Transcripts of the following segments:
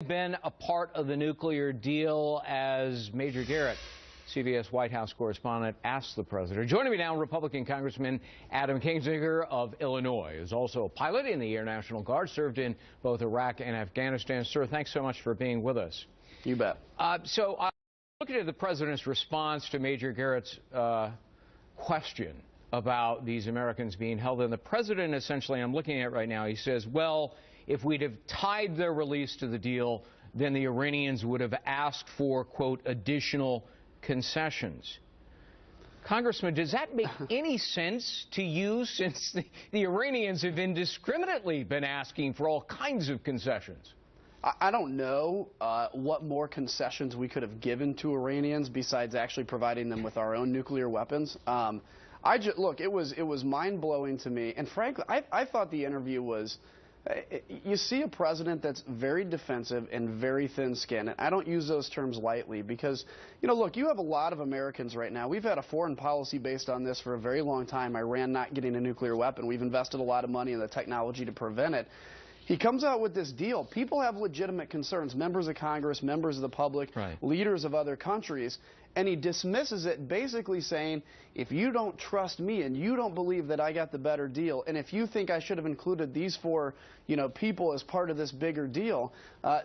Been a part of the nuclear deal, as Major Garrett, CBS White House correspondent, asked the president. Joining me now, Republican Congressman Adam Kinzinger of Illinois, is also a pilot in the Air National Guard, served in both Iraq and Afghanistan. Sir, thanks so much for being with us. You bet. Looking at the president's response to Major Garrett's question about these Americans being held, and the president essentially, I'm looking at right now, he says, well, if we'd have tied their release to the deal, then the Iranians would have asked for, quote, additional concessions. Congressman, does that make any sense to you, since the Iranians have indiscriminately been asking for all kinds of concessions? I don't know what more concessions we could have given to Iranians besides actually providing them with our own nuclear weapons. Look, it was mind-blowing to me, and frankly, I thought the interview was... You see a president that's very defensive and very thin-skinned, and I don't use those terms lightly because, look, you have a lot of Americans right now. We've had a foreign policy based on this for a very long time, Iran not getting a nuclear weapon. We've invested a lot of money in the technology to prevent it. He comes out with this deal. People have legitimate concerns, members of Congress, members of the public, right, leaders of other countries, and he dismisses it, basically saying, if you don't trust me and you don't believe that I got the better deal, and if you think I should have included these four people as part of this bigger deal,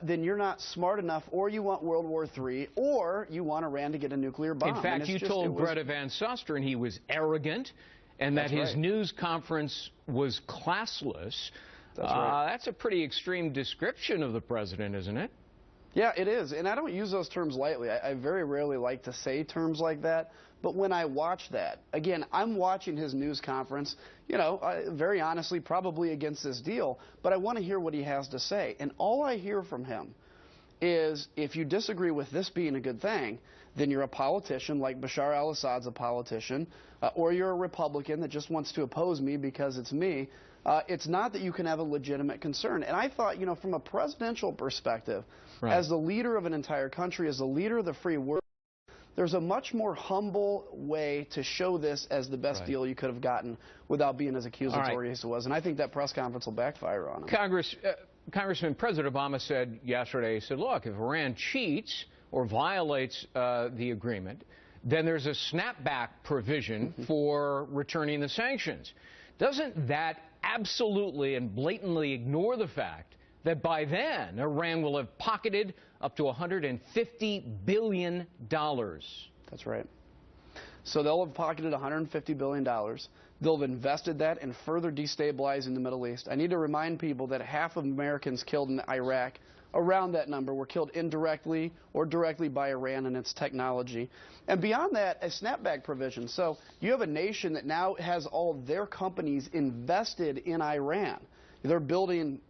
then you're not smart enough, or you want World War III, or you want Iran to get a nuclear bomb. In fact, you told Greta Van Susteren he was arrogant and that his news conference was classless. That's right. That's a pretty extreme description of the president, isn't it? Yeah, it is, and I don't use those terms lightly. I very rarely like to say terms like that, but when I watch that, again, I'm watching his news conference, very honestly, probably against this deal, but I want to hear what he has to say, and all I hear from him is, if you disagree with this being a good thing, then you're a politician like Bashar al-Assad's a politician, or you're a Republican that just wants to oppose me because it's me. It's not that you can have a legitimate concern. And I thought, from a presidential perspective, right, as the leader of an entire country, as the leader of the free world, there's a much more humble way to show this as the best deal you could have gotten without being as accusatory as it was. And I think that press conference will backfire on him. Congressman, President Obama said yesterday, he said, look, if Iran cheats or violates the agreement, then there's a snapback provision for returning the sanctions. Doesn't that absolutely and blatantly ignore the fact that by then Iran will have pocketed up to $150 billion? That's right. So they'll have pocketed $150 billion. They'll have invested that in further destabilizing the Middle East. I need to remind people that half of Americans killed in Iraq, around that number, were killed indirectly or directly by Iran and its technology. And beyond that, a snapback provision. So you have a nation that now has all their companies invested in Iran. They're building,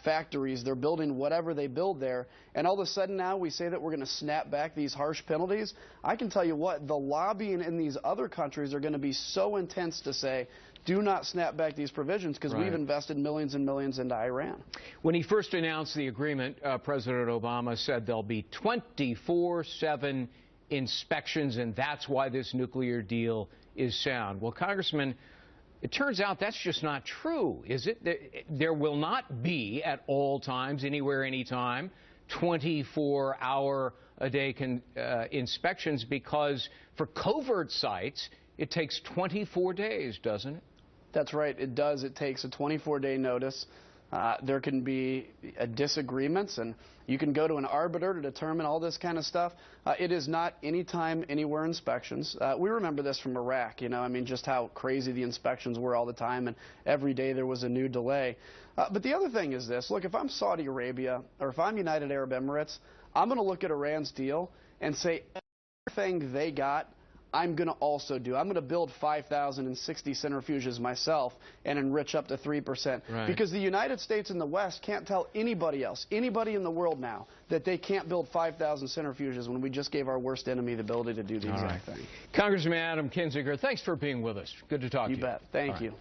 factories. They're building whatever they build there. And all of a sudden now we say that we're going to snap back these harsh penalties. I can tell you what, the lobbying in these other countries are going to be so intense to say, do not snap back these provisions because we've invested millions and millions into Iran. When he first announced the agreement, President Obama said there'll be 24/7 inspections, and that's why this nuclear deal is sound. Well, Congressman, it turns out that's just not true, is it? There will not be at all times, anywhere, anytime, 24-hour-a-day inspections, because for covert sites, it takes 24 days, doesn't it? That's right, it does. It takes a 24-day notice. There can be disagreements, and you can go to an arbiter to determine all this kind of stuff. It is not anytime, anywhere inspections. We remember this from Iraq, just how crazy the inspections were all the time, and every day there was a new delay. But the other thing is this. Look, if I'm Saudi Arabia or if I'm United Arab Emirates, I'm going to look at Iran's deal and say everything they got, I'm going to also do. I'm going to build 5,060 centrifuges myself and enrich up to 3%. Right. Because the United States and the West can't tell anybody else, anybody in the world now, that they can't build 5,000 centrifuges when we just gave our worst enemy the ability to do the exact thing. Congressman Adam Kinzinger, thanks for being with us. Good to talk to you. You bet. Thank you.